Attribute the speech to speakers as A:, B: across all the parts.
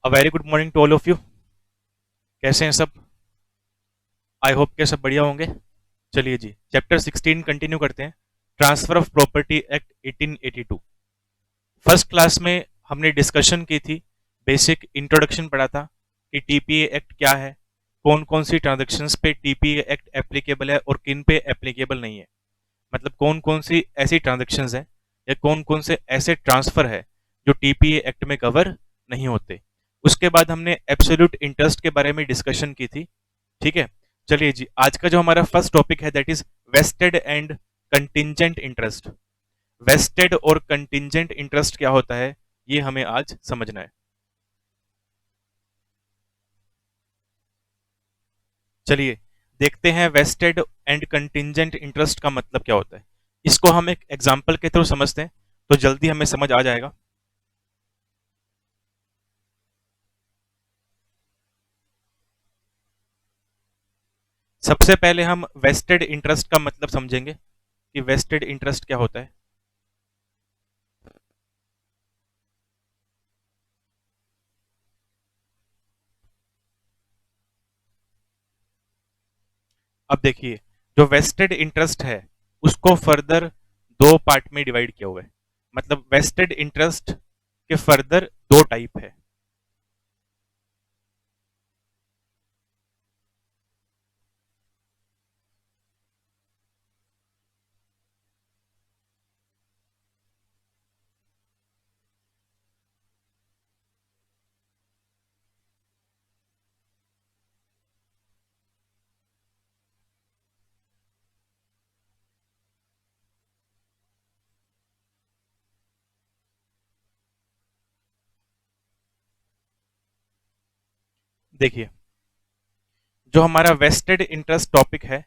A: Very good morning to all of you. कैसे हैं सब? आई होप के सब बढ़िया होंगे। चलिए जी, चैप्टर 16 कंटिन्यू करते हैं। Transfer of property act 1882। First class में हमने डिस्कशन की थी, बेसिक इंट्रोडक्शन पढ़ा था कि टीपीए एक्ट क्या है, कौन कौन सी ट्रांजेक्शन्स पे टीपीए एक्ट एप्लीकेबल है और किन पे एप्लीकेबल नहीं है। मतलब कौन कौन सी ऐसी ट्रांजेक्शन्स हैं या कौन कौन से ऐसे ट्रांसफर है जो टीपीए एक्ट में कवर नहीं होते। उसके बाद हमने एब्सोल्यूट इंटरेस्ट के बारे में डिस्कशन की थी। ठीक है, चलिए जी, आज का जो हमारा फर्स्ट टॉपिक है that is vested and contingent interest. Vested और कंटिंजेंट इंटरेस्ट क्या होता है, ये हमें आज समझना है। चलिए देखते हैं वेस्टेड एंड कंटिंजेंट इंटरेस्ट का मतलब क्या होता है। इसको हम एक एग्जांपल के थ्रू समझते हैं तो जल्दी हमें समझ आ जाएगा। सबसे पहले हम वेस्टेड इंटरेस्ट का मतलब समझेंगे कि वेस्टेड इंटरेस्ट क्या होता है। अब देखिए, जो वेस्टेड इंटरेस्ट है उसको फर्दर दो पार्ट में डिवाइड किया हुआ है। मतलब वेस्टेड इंटरेस्ट के फर्दर दो टाइप है। देखिए, जो हमारा वेस्टेड इंटरेस्ट टॉपिक है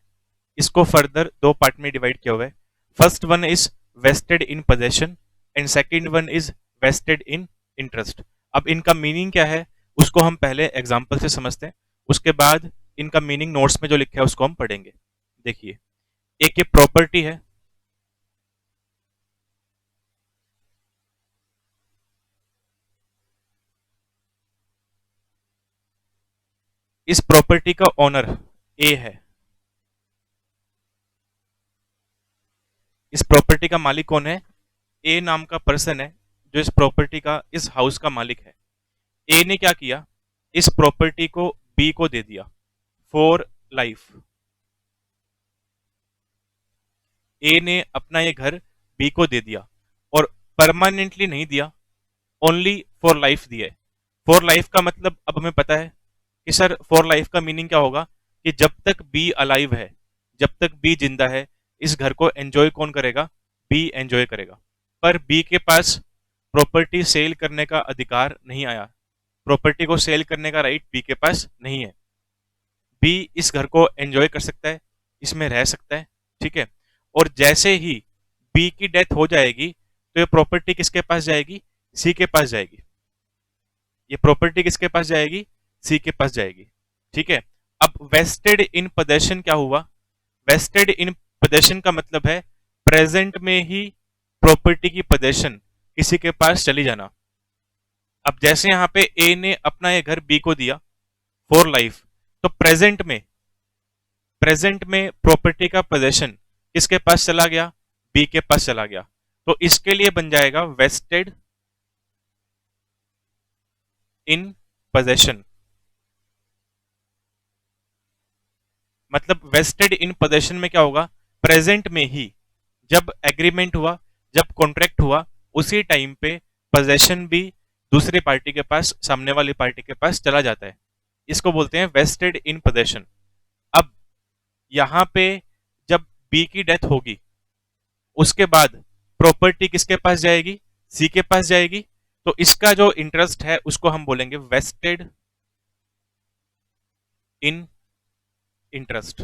A: इसको फर्दर दो पार्ट में डिवाइड किया हुआ है। First one is vested in possession and second one is vested in interest. अब इनका मीनिंग क्या है उसको हम पहले एग्जांपल से समझते हैं, उसके बाद इनका मीनिंग नोट्स में जो लिखा है उसको हम पढ़ेंगे। देखिए, एक ये प्रॉपर्टी है, इस प्रॉपर्टी का ओनर ए है। इस प्रॉपर्टी का मालिक कौन है? ए नाम का पर्सन है जो इस प्रॉपर्टी का, इस हाउस का मालिक है। ए ने क्या किया, इस प्रॉपर्टी को बी को दे दिया फॉर लाइफ। ए ने अपना ये घर बी को दे दिया और परमानेंटली नहीं दिया, ओनली फॉर लाइफ दिया है। फॉर लाइफ का मतलब अब हमें पता है कि सर फॉर लाइफ का मीनिंग क्या होगा कि जब तक बी अलाइव है, जब तक बी जिंदा है, इस घर को एंजॉय कौन करेगा? बी एंजॉय करेगा। पर बी के पास प्रॉपर्टी सेल करने का अधिकार नहीं आया, प्रॉपर्टी को सेल करने का राइट बी के पास नहीं है। बी इस घर को एंजॉय कर सकता है, इसमें रह सकता है। ठीक है, और जैसे ही बी की डेथ हो जाएगी तो ये प्रॉपर्टी किसके पास जाएगी? सी के पास जाएगी। ये प्रॉपर्टी किसके पास जाएगी? सी के पास जाएगी। ठीक है, अब वेस्टेड इन पोजेशन क्या हुआ? वेस्टेड इन पोजेशन का मतलब है प्रेजेंट में ही प्रॉपर्टी की पोजेशन किसी के पास चली जाना। अब जैसे यहां पे ए ने अपना ये घर बी को दिया फॉर लाइफ, तो प्रेजेंट में प्रॉपर्टी का पोजेशन किसके पास चला गया? बी के पास चला गया। तो इसके लिए बन जाएगा वेस्टेड इन पोजेशन। मतलब वेस्टेड इन पोजेशन में क्या होगा? प्रेजेंट में ही जब एग्रीमेंट हुआ, जब कॉन्ट्रैक्ट हुआ, उसी टाइम पे पोजेशन भी दूसरी पार्टी के पास, सामने वाली पार्टी के पास चला जाता है। इसको बोलते हैं वेस्टेड इन पोजेशन। अब यहां पे जब बी की डेथ होगी उसके बाद प्रॉपर्टी किसके पास जाएगी? सी के पास जाएगी। तो इसका जो इंटरेस्ट है उसको हम बोलेंगे वेस्टेड इन इंटरेस्ट।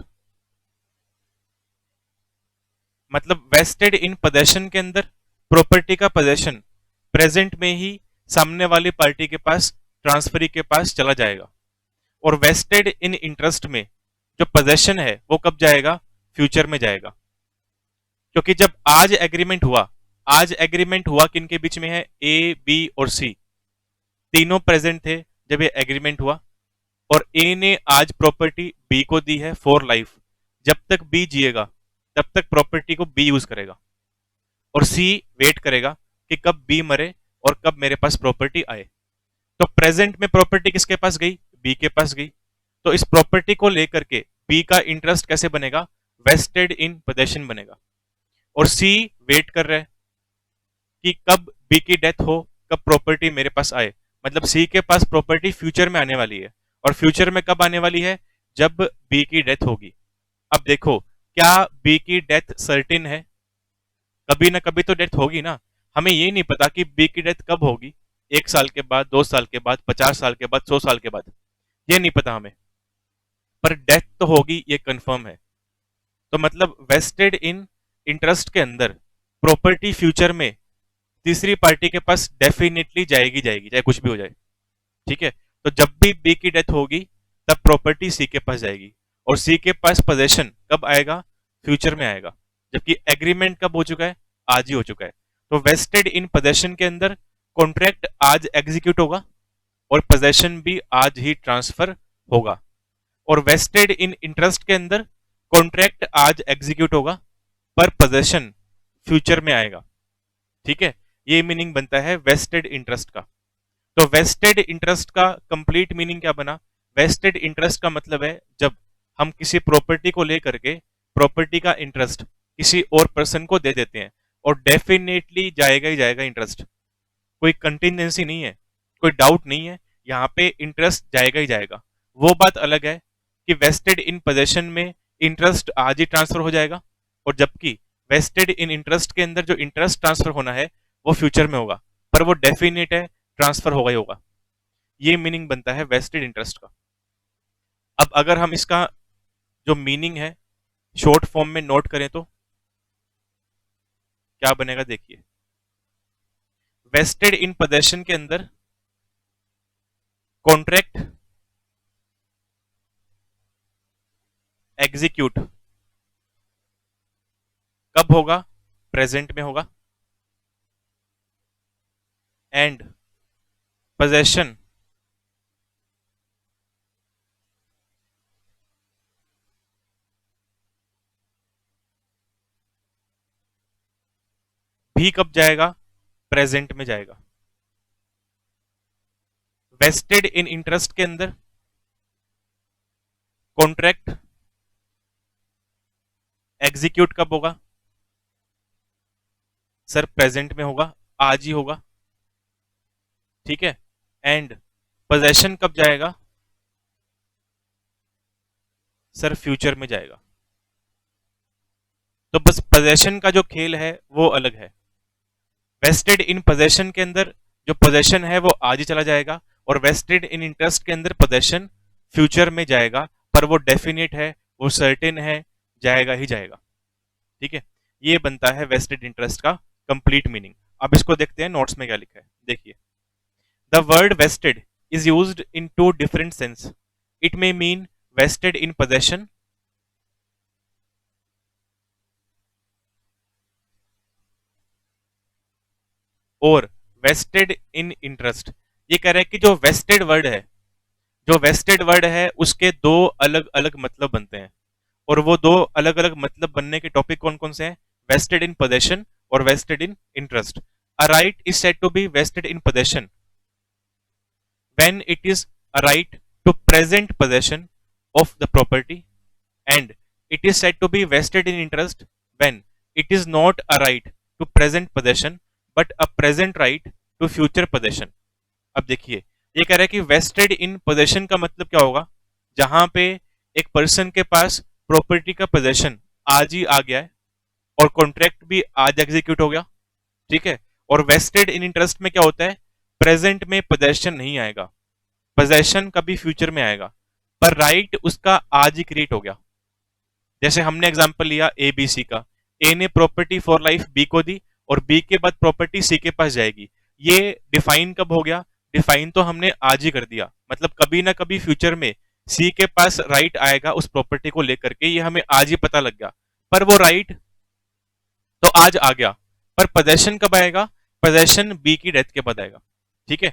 A: मतलब वेस्टेड इन पोजेशन के अंदर प्रॉपर्टी का पोजेशन प्रेजेंट में ही सामने वाली पार्टी के पास, ट्रांसफरी के पास चला जाएगा। और वेस्टेड इन इंटरेस्ट में जो पोजेशन है वो कब जाएगा? फ्यूचर में जाएगा। क्योंकि जब आज एग्रीमेंट हुआ, आज एग्रीमेंट हुआ किन के बीच में है? ए, बी और सी, तीनों प्रेजेंट थे, जब ये एग्रीमेंट हुआ और ए ने आज प्रॉपर्टी बी को दी है फॉर लाइफ, जब तक बी जिएगा तब तक प्रॉपर्टी को बी यूज करेगा, और सी वेट करेगा कि कब बी मरे और कब मेरे पास प्रॉपर्टी आए। तो प्रेजेंट में प्रॉपर्टी किसके पास गई? बी के पास गई। तो इस प्रॉपर्टी को लेकर के बी का इंटरेस्ट कैसे बनेगा? वेस्टेड इन पोजेशन बनेगा। और सी वेट कर रहा है कि कब बी की डेथ हो, कब प्रॉपर्टी मेरे पास आए। मतलब सी के पास प्रॉपर्टी फ्यूचर में आने वाली है, और फ्यूचर में कब आने वाली है? जब बी की डेथ होगी। अब देखो, क्या बी की डेथ सर्टेन है? कभी ना कभी तो डेथ होगी ना। हमें ये नहीं पता कि बी की डेथ कब होगी, 1 साल के बाद, 2 साल के बाद, 50 साल के बाद, 100 साल के बाद, ये नहीं पता हमें, पर डेथ तो होगी, ये कंफर्म है। तो मतलब वेस्टेड इन इंटरेस्ट के अंदर प्रॉपर्टी फ्यूचर में तीसरी पार्टी के पास डेफिनेटली जाएगी जाएगी, चाहे कुछ भी हो जाए। ठीक है, तो जब भी बी की डेथ होगी तब प्रॉपर्टी सी के पास जाएगी, और सी के पास पोजेशन कब आएगा? फ्यूचर में आएगा। जबकि एग्रीमेंट कब हो चुका है? आज ही हो चुका है। तो वेस्टेड इन पोजेशन के अंदर कॉन्ट्रैक्ट आज एग्जीक्यूट होगा और पोजेशन भी आज ही ट्रांसफर होगा। और वेस्टेड इन इंटरेस्ट के अंदर कॉन्ट्रैक्ट आज एग्जीक्यूट होगा पर पोजेशन फ्यूचर में आएगा। ठीक है, ये मीनिंग बनता है वेस्टेड इंटरेस्ट का। तो वेस्टेड इंटरेस्ट का कंप्लीट मीनिंग क्या बना? वेस्टेड इंटरेस्ट का मतलब है जब हम किसी प्रॉपर्टी को लेकर के प्रॉपर्टी का इंटरेस्ट किसी और पर्सन को दे देते हैं, और डेफिनेटली जाएगा ही जाएगा इंटरेस्ट, कोई कंटिजेंसी नहीं है, कोई डाउट नहीं है, यहाँ पे इंटरेस्ट जाएगा ही जाएगा। वो बात अलग है कि वेस्टेड इन पोजेशन में इंटरेस्ट आज ही ट्रांसफर हो जाएगा, और जबकि वेस्टेड इन इंटरेस्ट के अंदर जो इंटरेस्ट ट्रांसफर होना है वो फ्यूचर में होगा, पर वो डेफिनेट है, ट्रांसफर होगा ही होगा। ये मीनिंग बनता है वेस्टेड इंटरेस्ट का। अब अगर हम इसका जो मीनिंग है शॉर्ट फॉर्म में नोट करें तो क्या बनेगा? देखिए, वेस्टेड इन पोजेशन के अंदर कॉन्ट्रैक्ट एग्जीक्यूट कब होगा? प्रेजेंट में होगा। एंड पोजेशन भी कब जाएगा? प्रेजेंट में जाएगा। वेस्टेड इन इंटरेस्ट के अंदर कॉन्ट्रैक्ट एग्जीक्यूट कब होगा? सर प्रेजेंट में होगा, आज ही होगा। ठीक है, एंड पोजेशन कब जाएगा? सर फ्यूचर में जाएगा। तो बस पोजेशन का जो खेल है वो अलग है। वेस्टेड इन पोजेशन के अंदर जो पोजेशन है वो आज ही चला जाएगा, और वेस्टेड इन इंटरेस्ट के अंदर पोजेशन फ्यूचर में जाएगा, पर वो डेफिनेट है, वो सर्टेन है, जाएगा ही जाएगा। ठीक है, ये बनता है वेस्टेड इंटरेस्ट का कंप्लीट मीनिंग। अब इसको देखते हैं नोट्स में क्या लिखा है। देखिए, the word vested is used in two different sense. It may mean vested in possession और वेस्टेड इन इंटरेस्ट। ये कह रहा है कि जो वेस्टेड वर्ड है, जो वेस्टेड वर्ड है उसके दो अलग अलग मतलब बनते हैं, और वो दो अलग अलग मतलब बनने के टॉपिक कौन कौन से हैं? वेस्टेड इन पोजेशन और vested in interest. A right is said to be vested in possession when it is a right to present possession of the property, and it is said to be vested in interest when it is not a right to present possession but a present right to future possession। अब देखिए, ये कह रहा है कि wasted in possession का मतलब क्या होगा? जहां पे एक पर्सन के पास प्रॉपर्टी का पोजेशन आज ही आ गया है और कॉन्ट्रैक्ट भी आज एग्जीक्यूट हो गया। ठीक है, और वेस्टेड इन इंटरेस्ट में क्या होता है? प्रेजेंट में पोजेशन नहीं आएगा, पोजेशन कभी फ्यूचर में आएगा, पर राइट उसका आज ही क्रिएट हो गया। जैसे हमने एग्जांपल लिया ए बी सी का, ए ने प्रॉपर्टी फॉर लाइफ बी को दी और बी के बाद प्रॉपर्टी सी के पास जाएगी। ये डिफाइन कब हो गया? डिफाइन तो हमने आज ही कर दिया, मतलब कभी ना कभी फ्यूचर में सी के पास राइट आएगा उस प्रॉपर्टी को लेकर के, ये हमें आज ही पता लग गया। पर वो राइट तो आज आ गया, पर पोजेशन कब आएगा? पोजेशन बी की डेथ के बाद आएगा। ठीक है,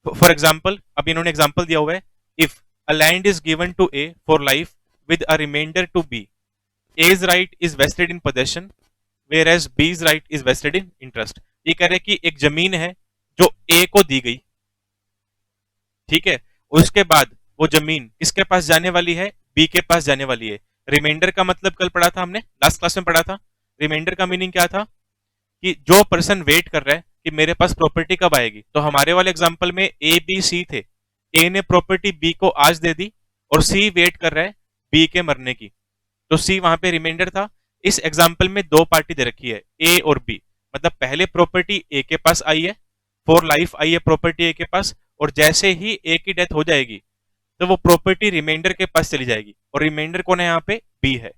A: फॉर एग्जाम्पल, अब इन्होंने एग्जाम्पल दिया हुआ है, if a land is given to A for life with a remainder to B, A's right is vested in possession whereas B's right is vested in interest. ये कह रहे हैं कि एक जमीन है जो ए को दी गई, ठीक है, उसके बाद वो जमीन किसके पास जाने वाली है, बी के पास जाने वाली है। रिमाइंडर का मतलब कल पढ़ा था हमने, लास्ट क्लास में पढ़ा था। रिमाइंडर का मीनिंग क्या था कि जो पर्सन वेट कर रहा है कि मेरे पास प्रॉपर्टी कब आएगी, तो हमारे वाले एग्जांपल में ए बी सी थे, ए ने प्रॉपर्टी बी को आज दे दी और सी वेट कर रहा है बी के मरने की, तो सी वहां पे रिमाइंडर था। इस एग्जांपल में दो पार्टी दे रखी है, ए और बी, मतलब पहले प्रॉपर्टी ए के पास आई है, फॉर लाइफ आई है प्रॉपर्टी ए के पास, और जैसे ही ए की डेथ हो जाएगी तो वो प्रॉपर्टी रिमाइंडर के पास चली जाएगी, और रिमाइंडर कौन है यहाँ पे, बी है।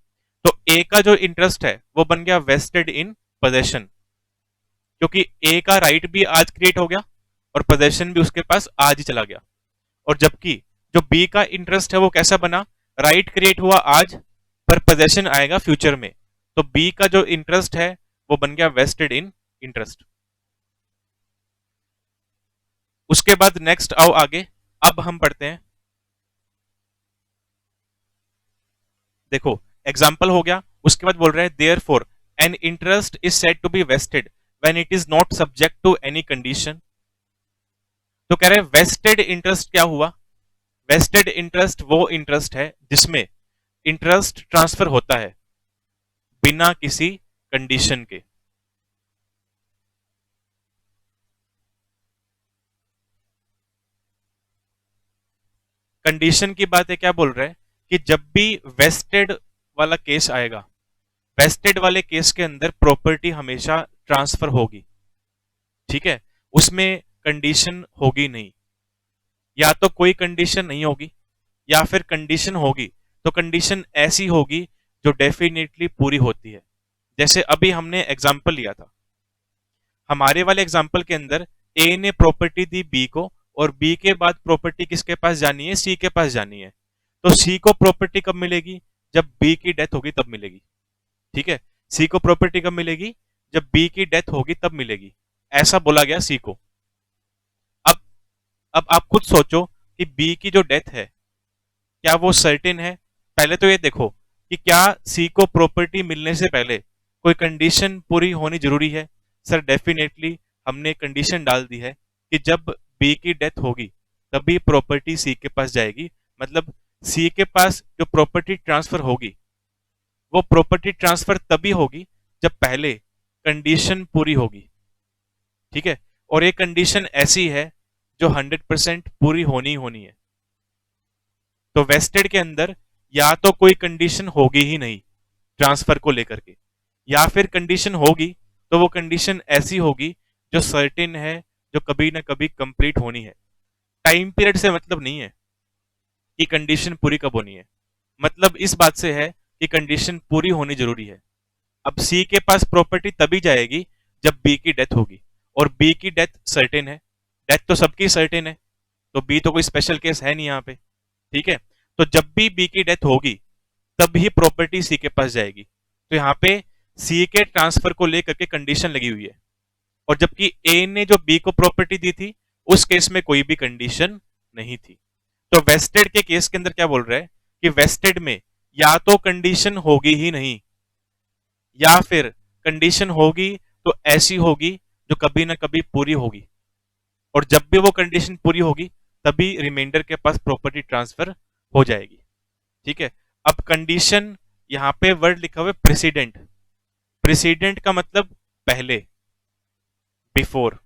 A: तो ए का जो इंटरेस्ट है वो बन गया वेस्टेड इन पोजेशन, क्योंकि ए का राइट भी आज क्रिएट हो गया और पोजेशन भी उसके पास आज ही चला गया। और जबकि जो बी का इंटरेस्ट है वो कैसा बना, राइट क्रिएट हुआ आज पर पोजेशन आएगा फ्यूचर में, तो बी का जो इंटरेस्ट है वो बन गया वेस्टेड इन इंटरेस्ट। उसके बाद नेक्स्ट आओ आगे, अब हम पढ़ते हैं, देखो एग्जाम्पल हो गया, उसके बाद बोल रहे हैं therefore an interest is said to be vested when it is not subject to any condition. तो कह रहे हैं वेस्टेड इंटरेस्ट क्या हुआ, वेस्टेड इंटरेस्ट वो इंटरेस्ट है जिसमें इंटरेस्ट ट्रांसफर होता है बिना किसी कंडीशन के। कंडीशन की बात है, क्या बोल रहे हैं कि जब भी वेस्टेड वाला केस आएगा, वेस्टेड वाले केस के अंदर प्रॉपर्टी हमेशा ट्रांसफर होगी, ठीक है, उसमें कंडीशन होगी नहीं, या तो कोई कंडीशन नहीं होगी या फिर कंडीशन होगी तो कंडीशन ऐसी होगी जो डेफिनेटली पूरी होती है। जैसे अभी हमने एग्जाम्पल लिया था, हमारे वाले एग्जाम्पल के अंदर ए ने प्रॉपर्टी दी बी को, और बी के बाद प्रॉपर्टी किसके पास जानी है, सी के पास जानी है। तो सी को प्रॉपर्टी कब मिलेगी, जब बी की डेथ होगी तब मिलेगी, ठीक है, सी को प्रॉपर्टी कब मिलेगी, जब बी की डेथ होगी तब मिलेगी, ऐसा बोला गया सी को। अब अब आप खुद सोचो कि बी की जो डेथ है क्या वो सर्टेन है। पहले तो ये देखो कि क्या सी को प्रॉपर्टी मिलने से पहले कोई कंडीशन पूरी होनी जरूरी है। सर डेफिनेटली हमने कंडीशन डाल दी है कि जब बी की डेथ होगी तभी प्रॉपर्टी सी के पास जाएगी, मतलब सी के पास जो प्रॉपर्टी ट्रांसफर होगी वो प्रॉपर्टी ट्रांसफर तभी होगी जब पहले कंडीशन पूरी होगी, ठीक है, और ये कंडीशन ऐसी है जो 100% पूरी होनी होनी है। तो वेस्टेड के अंदर या तो कोई कंडीशन होगी ही नहीं ट्रांसफर को लेकर के, या फिर कंडीशन होगी तो वो कंडीशन ऐसी होगी जो सर्टेन है, जो कभी ना कभी कंप्लीट होनी है। टाइम पीरियड से मतलब नहीं है कि कंडीशन पूरी कब होनी है, मतलब इस बात से है कि कंडीशन पूरी होनी जरूरी है। अब सी के पास प्रॉपर्टी तभी जाएगी जब बी की डेथ होगी, और बी की डेथ सर्टेन है, डेथ तो सबकी सर्टेन है, तो बी तो कोई स्पेशल केस है नहीं यहाँ पे, ठीक है। तो जब भी बी की डेथ होगी तब ही प्रॉपर्टी सी के पास जाएगी। तो यहाँ पे सी के ट्रांसफर को लेकर के कंडीशन लगी हुई है, और जबकि ए ने जो बी को प्रॉपर्टी दी थी उस केस में कोई भी कंडीशन नहीं थी। तो वेस्टेड के केस के अंदर क्या बोल रहा है कि वेस्टेड में या तो कंडीशन होगी ही नहीं, या फिर कंडीशन होगी तो ऐसी होगी जो कभी ना कभी पूरी होगी, और जब भी वो कंडीशन पूरी होगी तभी रिमाइंडर के पास प्रॉपर्टी ट्रांसफर हो जाएगी, ठीक है। अब कंडीशन, यहां पे वर्ड लिखा हुआ है प्रेसिडेंट, प्रेसिडेंट का मतलब पहले, before,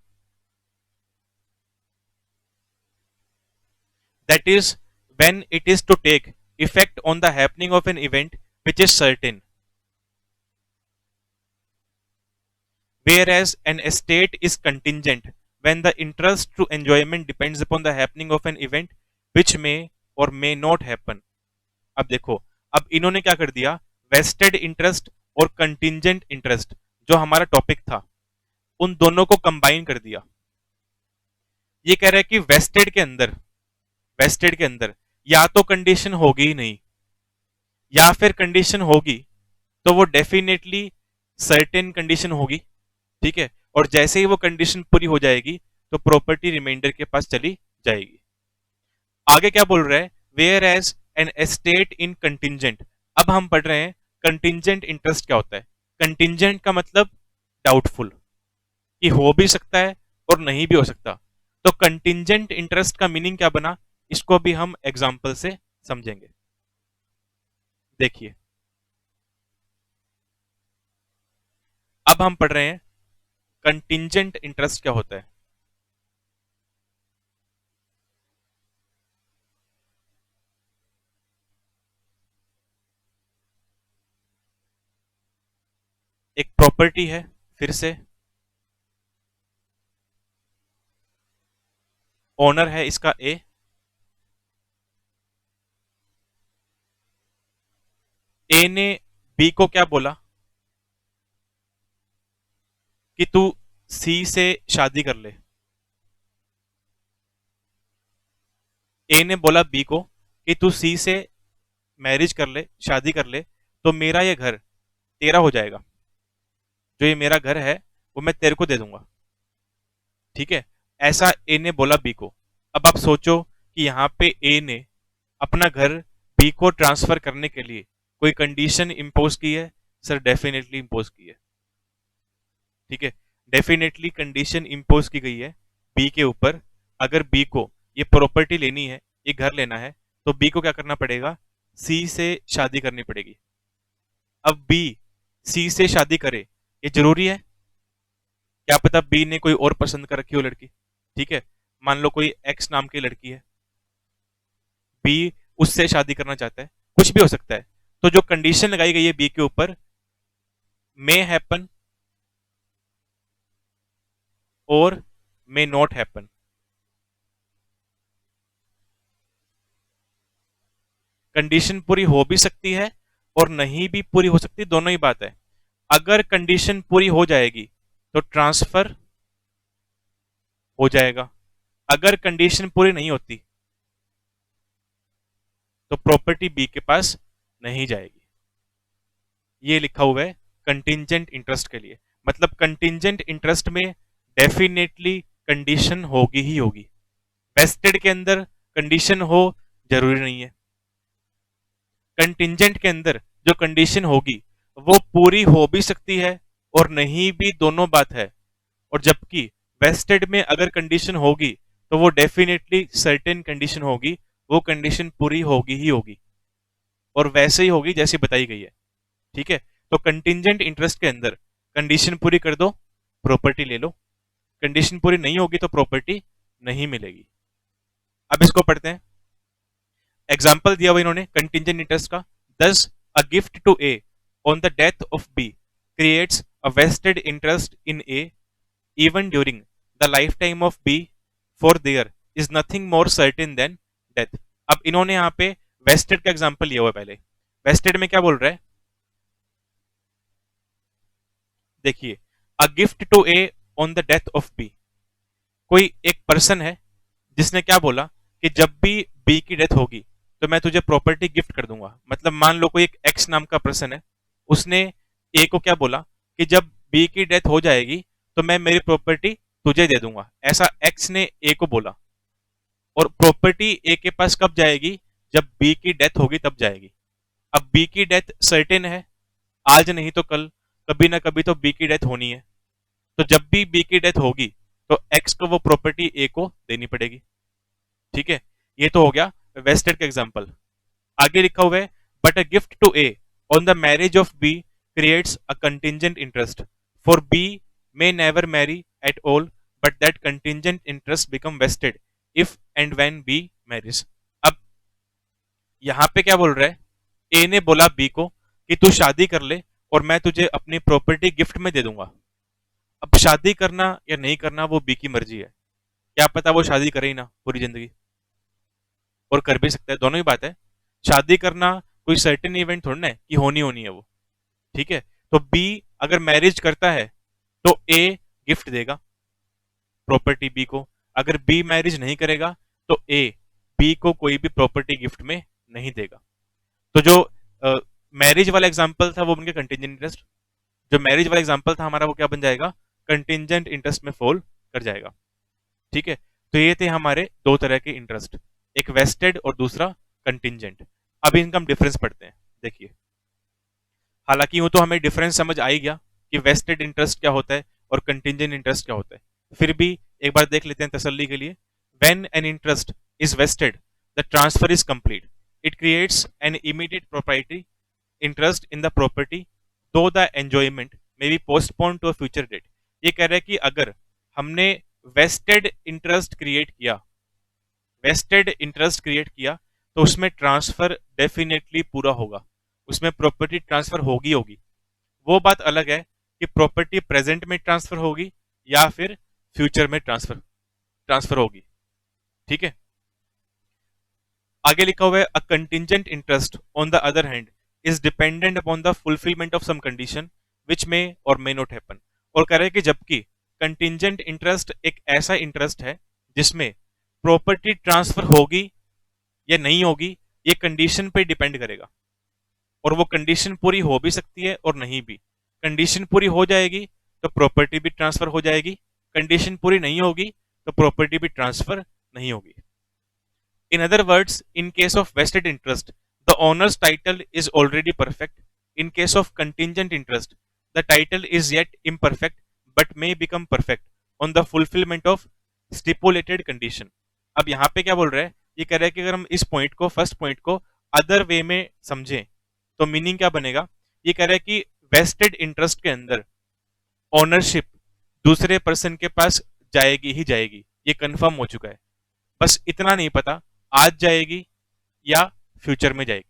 A: that is when it is to take effect on the happening of an event which is certain, whereas an estate is contingent when the interest to enjoyment depends upon the happening of an event which may or may not happen। अब देखो, अब इन्होंने क्या कर दिया, vested interest और contingent interest जो हमारा टॉपिक था उन दोनों को कंबाइन कर दिया। ये कह रहा है कि वेस्टेड के अंदर, वेस्टेड के अंदर या तो कंडीशन होगी ही नहीं, या फिर कंडीशन होगी तो वो डेफिनेटली सर्टेन कंडीशन होगी, ठीक है, और जैसे ही वो कंडीशन पूरी हो जाएगी तो प्रॉपर्टी रिमाइंडर के पास चली जाएगी। आगे क्या बोल रहा है, whereas an estate in contingent. अब हम पढ़ रहे हैं कंटिंजेंट इंटरेस्ट क्या होता है। कंटिंजेंट का मतलब डाउटफुल, कि हो भी सकता है और नहीं भी हो सकता। तो कंटिंजेंट इंटरेस्ट का मीनिंग क्या बना, इसको भी हम एग्जाम्पल से समझेंगे। देखिए, अब हम पढ़ रहे हैं कंटिंजेंट इंटरेस्ट क्या होता है। एक प्रॉपर्टी है, फिर से ओनर है इसका ए, ए ने बी को क्या बोला कि तू सी से शादी कर ले। ए ने बोला बी को कि तू सी से मैरिज कर ले, शादी कर ले, तो मेरा ये घर तेरा हो जाएगा। जो ये मेरा घर है वो मैं तेरे को दे दूंगा, ठीक है। ऐसा ए ने बोला बी को। अब आप सोचो कि यहाँ पे ए ने अपना घर बी को ट्रांसफर करने के लिए कोई कंडीशन इंपोज की है। सर डेफिनेटली इंपोज की है, ठीक है। डेफिनेटली कंडीशन इंपोज की गई है बी के ऊपर। अगर बी को ये प्रॉपर्टी लेनी है, ये घर लेना है, तो बी को क्या करना पड़ेगा, सी से शादी करनी पड़ेगी। अब बी सी से शादी करे, ये जरूरी है? क्या पता बी ने कोई और पसंद कर रखी हो लड़की, ठीक है। मान लो कोई एक्स नाम की लड़की है, बी उससे शादी करना चाहता है, कुछ भी हो सकता है। तो जो कंडीशन लगाई गई है बी के ऊपर, मे हैपन और मे नॉट हैपन। कंडीशन पूरी हो भी सकती है और नहीं भी पूरी हो सकती, दोनों ही बात है। अगर कंडीशन पूरी हो जाएगी तो ट्रांसफर हो जाएगा, अगर कंडीशन पूरी नहीं होती तो प्रॉपर्टी बी के पास नहीं जाएगी। ये लिखा हुआ है कंटिंजेंट इंटरेस्ट के लिए। मतलब कंटिंजेंट इंटरेस्ट में डेफिनेटली कंडीशन होगी ही होगी। वेस्टेड के अंदर कंडीशन हो जरूरी नहीं है, कंटिंजेंट के अंदर जो कंडीशन होगी वो पूरी हो भी सकती है और नहीं भी, दोनों बात है। और जबकि वेस्टेड में अगर कंडीशन होगी तो वो डेफिनेटली सर्टेन कंडीशन होगी, वो कंडीशन पूरी होगी ही होगी और वैसे ही होगी जैसी बताई गई है, ठीक है। तो कंटिंजेंट इंटरेस्ट के अंदर कंडीशन पूरी कर दो, प्रॉपर्टी ले लो। कंडीशन पूरी नहीं होगी तो प्रॉपर्टी नहीं मिलेगी। अब इसको पढ़ते हैं। एग्जाम्पल दिया हुआ इन्होंने कंटिंजेंट इंटरेस्ट का। Thus a gift to A on the death of B creates a vested interest in A even during the lifetime of B, for there is nothing more certain than death. अब इन्होंने यहाँ पे wasted का example लिया हुआ है। पहले wasted में क्या बोल रहा है, देखिए, a gift to A on the death of B. कोई एक पर्सन है जिसने क्या बोला कि जब भी बी की डेथ होगी तो मैं तुझे प्रॉपर्टी गिफ्ट कर दूंगा। मतलब मान लो कोई एक एक्स नाम का पर्सन है, उसने ए को क्या बोला कि जब बी की डेथ हो जाएगी तो मैं मेरी प्रॉपर्टी तुझे दे दूंगा। ऐसा एक्स ने ए को बोला और प्रॉपर्टी ए के पास कब जाएगी, जब बी की डेथ होगी तब जाएगी। अब बी की डेथ सर्टेन है, आज नहीं तो कल, कभी ना कभी तो बी की डेथ होनी है। तो जब भी बी की डेथ होगी तो एक्स को वो प्रॉपर्टी ए को देनी पड़ेगी, ठीक है। ये तो हो गया वेस्टेड का एग्जांपल। आगे लिखा हुआ है but a gift to A on the marriage of B creates a contingent interest, for B may never marry at all but that contingent interest become vested if and when B marries। अब यहां पे क्या बोल रहा है, ए ने बोला B को कि तू शादी कर ले और मैं तुझे अपनी प्रॉपर्टी गिफ्ट में दे दूंगा। अब शादी करना या नहीं करना वो बी की मर्जी है। क्या पता वो शादी करे ही ना पूरी जिंदगी, और कर भी सकता है, दोनों ही बात है। शादी करना कोई सर्टेन इवेंट थोड़ा ना है कि होनी होनी है वो, ठीक है। तो बी अगर मैरिज करता है तो ए गिफ्ट देगा प्रॉपर्टी बी को, अगर बी मैरिज नहीं करेगा तो ए बी को कोई भी प्रॉपर्टी गिफ्ट में नहीं देगा। तो जो मैरिज वाला एग्जांपल था वो बन गया कंटिंजेंट इंटरेस्ट। जो मैरिज वाला एग्जांपल था हमारा वो क्या बन जाएगा, कंटिंजेंट इंटरेस्ट में फॉल कर जाएगा, ठीक है। तो ये थे हमारे दो तरह के इंटरेस्ट, एक वेस्टेड और दूसरा कंटिंजेंट। अब इनका हम डिफरेंस पढ़ते हैं। देखिए, हालांकि यूं तो हमें डिफरेंस समझ आ ही गया कि वेस्टेड इंटरेस्ट क्या होता है और कंटिंजेंट इंटरेस्ट क्या होता है, फिर भी एक बार देख लेते हैं तसल्ली के लिए। When an interest is vested, the transfer is complete. It creates an immediate proprietary interest in the property, though the enjoyment may be postpone to a future date. ये कह रहा है कि अगर हमने वेस्टेड इंटरेस्ट क्रिएट किया, vested interest create किया, तो उसमें ट्रांसफर डेफिनेटली पूरा होगा, उसमें प्रॉपर्टी ट्रांसफर होगी होगी। वो बात अलग है कि प्रॉपर्टी प्रेजेंट में ट्रांसफर होगी या फिर फ्यूचर में ट्रांसफर ट्रांसफर होगी। ठीक है, आगे लिखा हुआ है a contingent interest on the other hand is dependent upon the fulfilment of some condition which may or may not happen. और कह रहे हैं कि जबकि कंटिंजेंट इंटरेस्ट एक ऐसा इंटरेस्ट है जिसमें प्रॉपर्टी ट्रांसफर होगी या नहीं होगी, ये कंडीशन पे डिपेंड करेगा, और वो कंडीशन पूरी हो भी सकती है और नहीं भी। कंडीशन पूरी हो जाएगी तो प्रॉपर्टी भी ट्रांसफर हो जाएगी, कंडीशन पूरी नहीं होगी तो प्रॉपर्टी भी ट्रांसफर नहीं होगी। In other words, in case of vested interest, the owner's title is already perfect. In case of contingent interest, the title is yet imperfect but may become perfect on the fulfillment of stipulated condition. अब यहाँ पे क्या बोल रहा है, ये कह रहा है कि अगर हम इस पॉइंट को, फर्स्ट पॉइंट को अदर वे में समझें तो मीनिंग क्या बनेगा। ये कह रहा है कि वेस्टेड इंटरेस्ट के अंदर ओनरशिप दूसरे पर्सन के पास जाएगी ही जाएगी, ये कंफर्म हो चुका है। बस इतना नहीं पता आज जाएगी या फ्यूचर में जाएगी।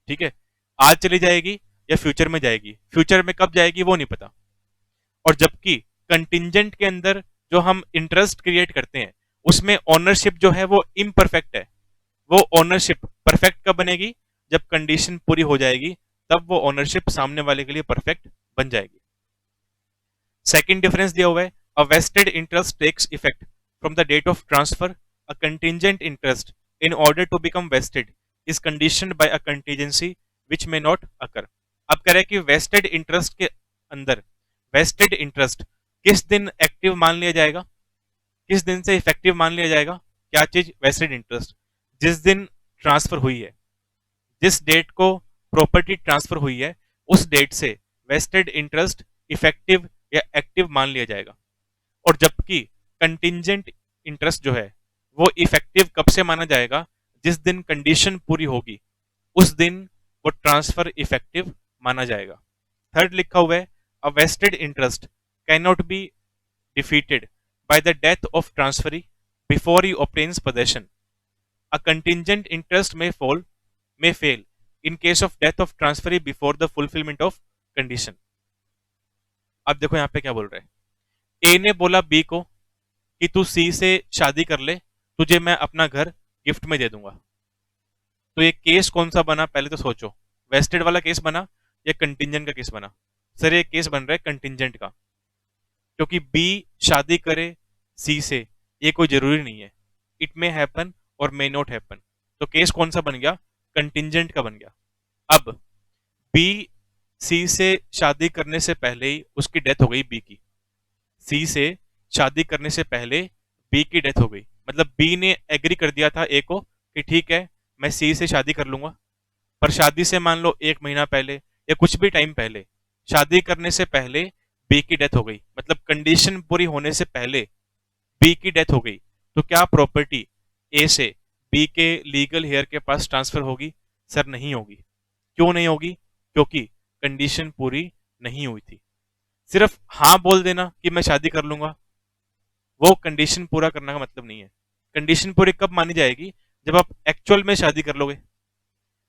A: ठीक है, आज चली जाएगी या फ्यूचर में जाएगी, फ्यूचर में कब जाएगी वो नहीं पता। और जबकि कंटिंजेंट के अंदर जो हम इंटरेस्ट क्रिएट करते हैं उसमें ओनरशिप जो है वो इम्परफेक्ट है। वो ओनरशिप परफेक्ट कब बनेगी, जब कंडीशन पूरी हो जाएगी, तब वो ओनरशिप सामने वाले के लिए परफेक्ट बन जाएगी। सेकंड डिफरेंस दिया हुआ है a vested interest takes effect from the date of transfer. A contingent interest, in order to become vested, is conditioned by a contingency which may not occur. अब कह रहे हैं कि वेस्टेड इंटरेस्ट के अंदर वेस्टेड इंटरेस्ट किस दिन active मान लिया जाएगा, किस दिन से इफेक्टिव मान लिया जाएगा। क्या चीज, वेस्टेड इंटरेस्ट, जिस दिन ट्रांसफर हुई है, जिस डेट को प्रॉपर्टी ट्रांसफर हुई है उस डेट से वेस्टेड इंटरेस्ट इफेक्टिव या एक्टिव मान लिया जाएगा। और जबकि कंटिंजेंट इंटरेस्ट जो है वो इफेक्टिव कब से माना जाएगा, जिस दिन कंडीशन पूरी होगी उस दिन वो ट्रांसफर इफेक्टिव माना जाएगा। थर्ड लिखा हुआ है a vested interest can not be defeated by the death of transferee before he obtains possession. A contingent interest may fail in case of death of transferee before the fulfilment of condition. अब देखो यहाँ पे क्या बोल रहे हैं, ए ने बोला बी को कि तू सी से शादी कर ले, तुझे मैं अपना घर गिफ्ट में दे दूंगा। तो ये केस कौन सा बना, पहले तो सोचो, वेस्टेड वाला केस बना या कंटिंजेंट का केस बना। सर ये केस बन रहा है कंटिंजेंट का, क्योंकि बी शादी करे सी से ये कोई जरूरी नहीं है, इट मे हैपन और मे नॉट हैपन। तो केस कौन सा बन गया, कंटिंजेंट का बन गया। अब बी सी से शादी करने से पहले ही उसकी डेथ हो गई, बी की, सी से शादी करने से पहले बी की डेथ हो गई। मतलब बी ने एग्री कर दिया था ए को कि ठीक है मैं सी से शादी कर लूंगा, पर शादी से मान लो एक महीना पहले या कुछ भी टाइम पहले, शादी करने से पहले बी की डेथ हो गई, मतलब कंडीशन पूरी होने से पहले बी की डेथ हो गई। तो क्या प्रॉपर्टी ए से बी के लीगल हेयर के पास ट्रांसफर होगी? सर नहीं होगी। क्यों नहीं होगी? क्योंकि कंडीशन पूरी नहीं हुई थी। सिर्फ हाँ बोल देना कि मैं शादी कर लूंगा, वो कंडीशन पूरा करने का मतलब नहीं है। कंडीशन पूरी कब मानी जाएगी? जब आप एक्चुअल में शादी कर लोगे।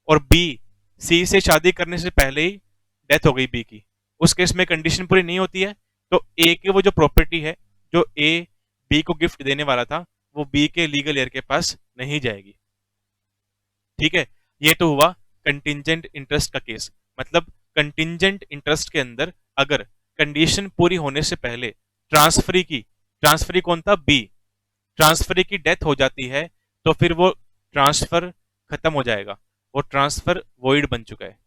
A: और बी सी से शादी करने से पहले ही डेथ हो गई बी की, उस केस में कंडीशन पूरी नहीं होती है, तो ए की वो जो प्रॉपर्टी है जो ए बी को गिफ्ट देने वाला था वो बी के लीगल हेयर के पास नहीं जाएगी। ठीक है, ये तो हुआ कंटिंजेंट इंटरेस्ट का केस। मतलब कंटिंजेंट इंटरेस्ट के अंदर अगर कंडीशन पूरी होने से पहले ट्रांसफरी कौन था? बी। ट्रांसफरी की डेथ हो जाती है तो फिर वो ट्रांसफर खत्म हो जाएगा, वो ट्रांसफर वॉइड बन चुका है,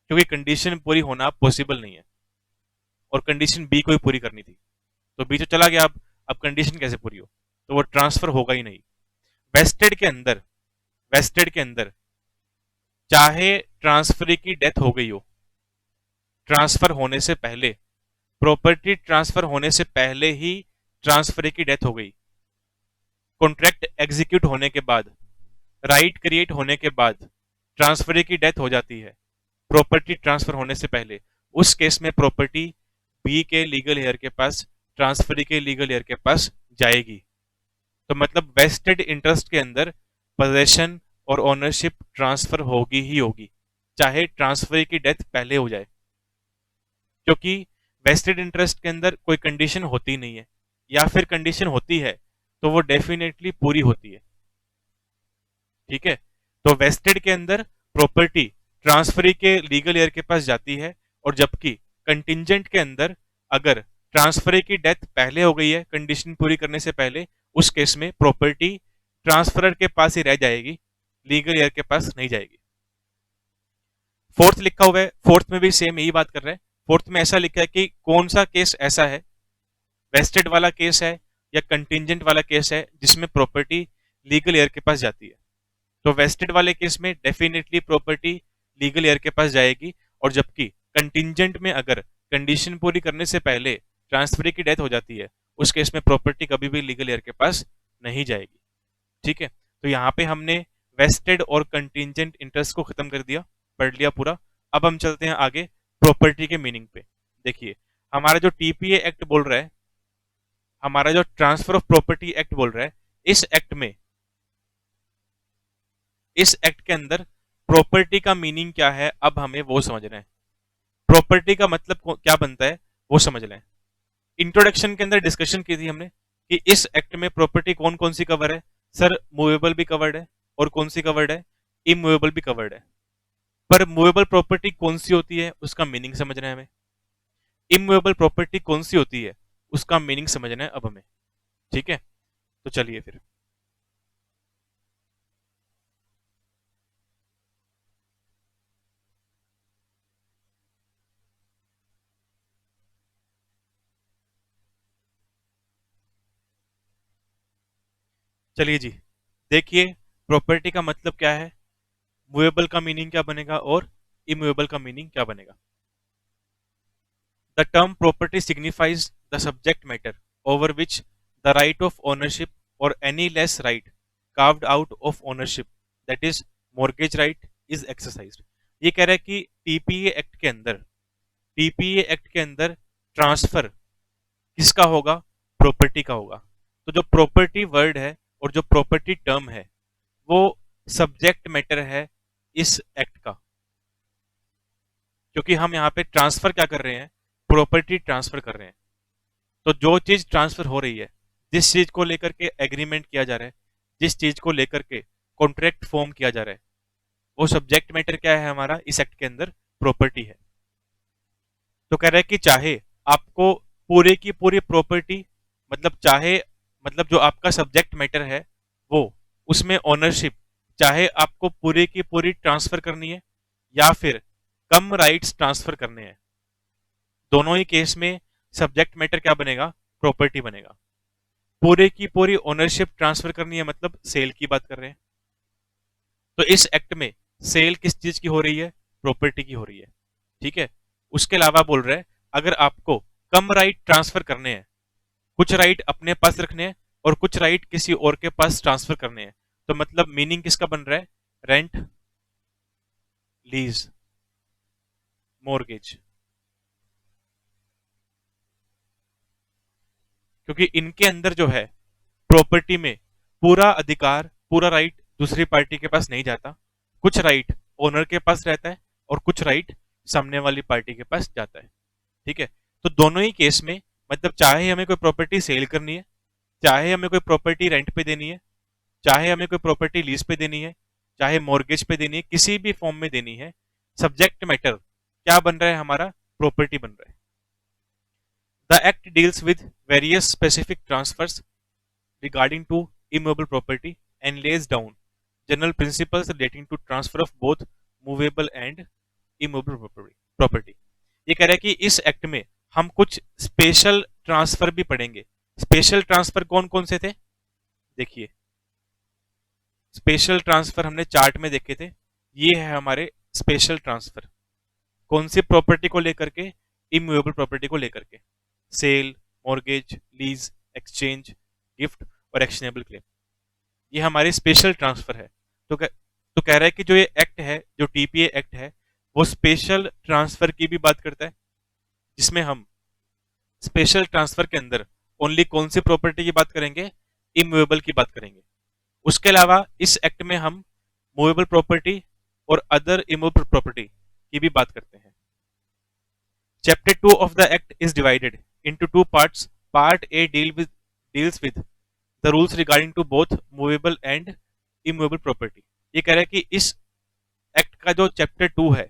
A: क्योंकि कंडीशन पूरी होना पॉसिबल नहीं है और कंडीशन बी को ही पूरी करनी थी। तो बी तो चला गया, अब कंडीशन कैसे पूरी हो? तो वो ट्रांसफर होगा ही नहीं। वेस्टेड के अंदर, वेस्टेड के अंदर चाहे ट्रांसफर की डेथ हो गई हो, ट्रांसफर होने से पहले, प्रॉपर्टी ट्रांसफर होने से पहले ही ट्रांसफर की डेथ हो गई, कॉन्ट्रैक्ट एग्जीक्यूट होने के बाद, राइट क्रिएट होने के बाद ट्रांसफर की डेथ हो जाती है, प्रॉपर्टी ट्रांसफर होने से पहले, उस केस में प्रॉपर्टी बी के लीगल हेयर के पास, ट्रांसफर के लीगल हेयर के पास जाएगी। तो मतलब वेस्टेड इंटरेस्ट के अंदर पोजेशन और ओनरशिप ट्रांसफर होगी ही होगी, चाहे ट्रांसफर की डेथ पहले हो जाए, क्योंकि वेस्टेड इंटरेस्ट के अंदर कोई कंडीशन होती नहीं है, या फिर कंडीशन होती है तो वो डेफिनेटली पूरी होती है। ठीक है, तो वेस्टेड के अंदर प्रॉपर्टी ट्रांसफरी के लीगल हेयर के पास जाती है, और जबकि कंटिजेंट के अंदर अगर ट्रांसफरी की डेथ पहले हो गई है कंडीशन पूरी करने से पहले, उस केस में प्रॉपर्टी ट्रांसफरर के पास ही रह जाएगी, लीगल हेयर के पास नहीं जाएगी। फोर्थ लिखा हुआ है, फोर्थ में भी सेम यही बात कर रहे हैं। फोर्थ में ऐसा लिखा है कि कौन सा केस ऐसा है, वेस्टेड वाला केस है या कंटिजेंट वाला केस है, जिसमें प्रॉपर्टी लीगल हेयर के पास जाती है। तो वेस्टेड वाले केस में डेफिनेटली प्रॉपर्टी लीगल हेयर के पास जाएगी, और जबकि कंटिजेंट में अगर कंडीशन पूरी करने से पहले ट्रांसफर की डेथ हो जाती है, उस केस में प्रॉपर्टी कभी भी लीगल हेयर के पास नहीं जाएगी। ठीक है, तो यहाँ पे हमने वेस्टेड और कंटिजेंट इंटरेस्ट को खत्म कर दिया, पढ़ लिया पूरा। अब हम चलते हैं आगे प्रॉपर्टी के मीनिंग पे। देखिए, हमारा जो टीपीए एक्ट बोल रहा है, हमारा जो ट्रांसफर ऑफ प्रॉपर्टी एक्ट बोल रहा है, इस एक्ट में, इस एक्ट के अंदर प्रॉपर्टी का मीनिंग क्या है अब हमें वो समझना है। प्रॉपर्टी का मतलब क्या बनता है वो समझ लें। इंट्रोडक्शन के अंदर डिस्कशन की थी हमने कि इस एक्ट में प्रॉपर्टी कौन कौन सी कवर है। सर, मूवेबल भी कवर्ड है, और कौन सी कवर्ड है, इमूवेबल भी कवर्ड है। पर मूवेबल प्रॉपर्टी कौन सी होती है उसका मीनिंग समझना है हमें, इमूवेबल प्रॉपर्टी कौन सी होती है उसका मीनिंग समझना है अब हमें। ठीक है, तो चलिए फिर। चलिए जी, देखिए प्रॉपर्टी का मतलब क्या है, मूवेबल का मीनिंग क्या बनेगा, और इमूवेबल का मीनिंग क्या बनेगा। The term property signifies the subject matter over which the right of ownership or any less right carved out of ownership, that is mortgage right, is exercised। ये कह रहा है कि टीपीए एक्ट के अंदर, टीपीए एक्ट के अंदर transfer किसका होगा, प्रॉपर्टी का होगा। तो जो प्रॉपर्टी वर्ड है और जो प्रॉपर्टी टर्म है वो सब्जेक्ट मैटर है इस एक्ट का, क्योंकि हम यहाँ पे ट्रांसफर क्या कर रहे हैं, प्रॉपर्टी ट्रांसफर कर रहे हैं। तो जो चीज ट्रांसफर हो रही है, जिस चीज को लेकर के एग्रीमेंट किया जा रहा है, जिस चीज को लेकर के कॉन्ट्रैक्ट फॉर्म किया जा रहा है, वो सब्जेक्ट मैटर क्या है हमारा इस एक्ट के अंदर, प्रॉपर्टी है। तो कह रहा है कि चाहे आपको पूरे की पूरी प्रॉपर्टी, मतलब चाहे, मतलब जो आपका सब्जेक्ट मैटर है वो, उसमें ओनरशिप चाहे आपको पूरी की पूरी ट्रांसफर करनी है या फिर कम राइट्स ट्रांसफर करने हैं, दोनों ही केस में सब्जेक्ट मैटर क्या बनेगा, प्रॉपर्टी बनेगा। पूरे की पूरी ओनरशिप ट्रांसफर करनी है मतलब सेल की बात कर रहे हैं, तो इस एक्ट में सेल किस चीज की हो रही है, प्रॉपर्टी की हो रही है। ठीक है, उसके अलावा बोल रहे हैं अगर आपको कम राइट ट्रांसफर करने हैं, कुछ राइट अपने पास रखने हैं और कुछ राइट किसी और के पास ट्रांसफर करने हैं, तो मतलब मीनिंग किसका बन रहा है, रेंट, लीज, मॉर्गेज। क्योंकि इनके अंदर जो है प्रॉपर्टी में पूरा अधिकार, पूरा राइट दूसरी पार्टी के पास नहीं जाता, कुछ राइट ओनर के पास रहता है और कुछ राइट सामने वाली पार्टी के पास जाता है। ठीक है, तो दोनों ही केस में मतलब चाहे हमें कोई प्रॉपर्टी सेल करनी है, चाहे हमें कोई प्रॉपर्टी रेंट पे देनी है, चाहे हमें कोई प्रॉपर्टी लीज पे देनी है, चाहे मॉर्गेज पे देनी है, किसी भी फॉर्म में देनी है, सब्जेक्ट मैटर क्या बन रहा है हमारा, प्रॉपर्टी बन रहा है। The Act deals with various specific transfers regarding to immovable property and lays down general principles relating to transfer of both movable and immovable property। ये कह रहा है कि इस एक्ट में हम कुछ स्पेशल ट्रांसफर भी पढ़ेंगे। स्पेशल ट्रांसफर कौन कौन से थे, देखिए, स्पेशल ट्रांसफर हमने चार्ट में देखे थे, ये है हमारे स्पेशल ट्रांसफर। कौन सी प्रॉपर्टी को लेकर के? इमूवेबल प्रॉपर्टी को लेकर के। Sale, mortgage, lease, exchange, gift और एक्शनेबल क्लेम, ये हमारे स्पेशल ट्रांसफर है। तो कह रहा है कि जो ये एक्ट है, जो टीपीए एक्ट है, वो स्पेशल ट्रांसफर की भी बात करता है, जिसमें हम स्पेशल ट्रांसफर के अंदर ओनली कौन सी प्रॉपर्टी की बात करेंगे? इमूवेबल की बात करेंगे। उसके अलावा इस एक्ट में हम मूवेबल प्रॉपर्टी और अदर इमूवेबल प्रॉपर्टी की भी बात करते हैं। Chapter 2 of the act is divided into two parts. Part A deals with the rules regarding to both movable and immovable property. ये कह रहा है कि इस एक्ट का जो चैप्टर 2 है,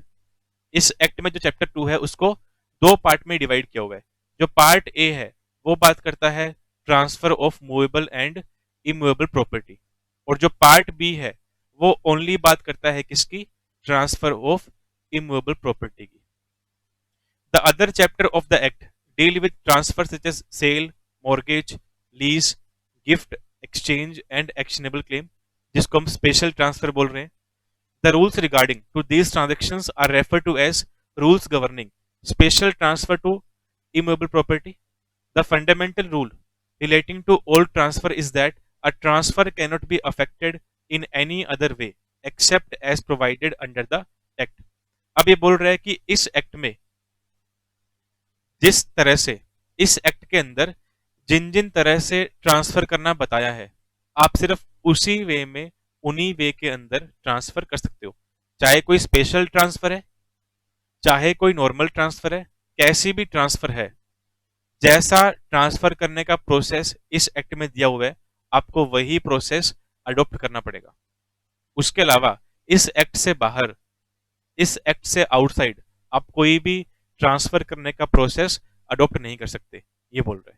A: इस एक्ट में जो चैप्टर 2 है उसको दो पार्ट में डिवाइड किया हुआ है। जो पार्ट ए है वो बात करता है transfer of movable and immovable property, और जो पार्ट बी है वो ओनली बात करता है किसकी? ट्रांसफर ऑफ इमूवेबल प्रॉपर्टी की। The other chapter of the act deal with transfer such as sale, mortgage, lease, gift, exchange and actionable claim, जिसको हम स्पेशल ट्रांसफर बोल रहे हैं। The rules regarding to these transactions are referred to as rules governing special transfer to immovable property. The fundamental rule relating to all transfer is that a transfer cannot be affected in any other way except as provided under the act. अब ये बोल रहा है कि इस act में जिस तरह से इस एक्ट के अंदर जिन जिन तरह से ट्रांसफर करना बताया है, आप सिर्फ उसी वे में, उन्हीं वे के अंदर ट्रांसफर कर सकते हो। चाहे कोई स्पेशल ट्रांसफर है, चाहे कोई नॉर्मल ट्रांसफर है, कैसी भी ट्रांसफर है, जैसा ट्रांसफर करने का प्रोसेस इस एक्ट में दिया हुआ है, आपको वही प्रोसेस अडॉप्ट करना पड़ेगा। उसके अलावा इस एक्ट से बाहर, इस एक्ट से आउटसाइड आप कोई भी ट्रांसफर करने का प्रोसेस अडॉप्ट नहीं कर सकते, ये बोल रहे हैं।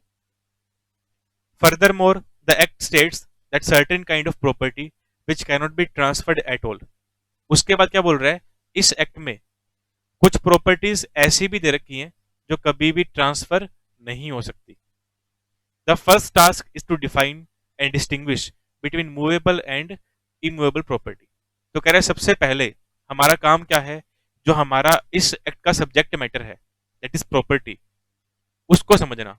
A: Furthermore, the act states that certain kind of property which cannot be transferred at all. उसके बाद क्या बोल रहा है? इस एक्ट में कुछ प्रॉपर्टीज ऐसी भी दे रखी हैं जो कभी भी ट्रांसफर नहीं हो सकती। The first task is to define and distinguish between movable and immovable property. तो कह रहा है सबसे पहले हमारा काम क्या है? जो हमारा इस एक्ट का सब्जेक्ट मैटर है, दैट इज प्रॉपर्टी, उसको समझना